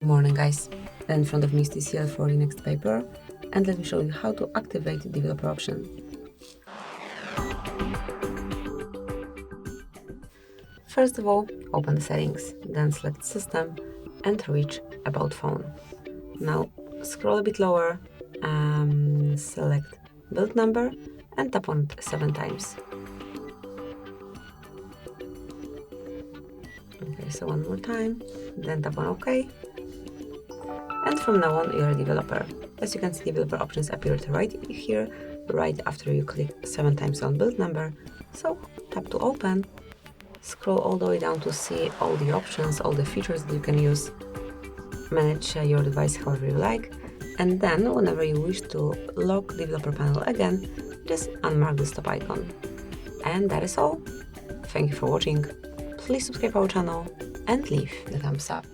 Good morning, guys. In front of me is TCL for NxtPaper, and let me show you how to activate the developer option. First of all, open the settings, then select System and reach About Phone. Now scroll a bit lower, select Build Number and tap on it 7 times. Okay, so one more time, then tap on OK. And from now on, you're a developer. As you can see, developer options appeared right here, right after you click 7 times on build number. So tap to open, scroll all the way down to see all the options, all the features that you can use, manage your device however you like, and then whenever you wish to lock developer panel again, just unmark the stop icon. And that is all. Thank you for watching. Please subscribe our channel and leave the thumbs up.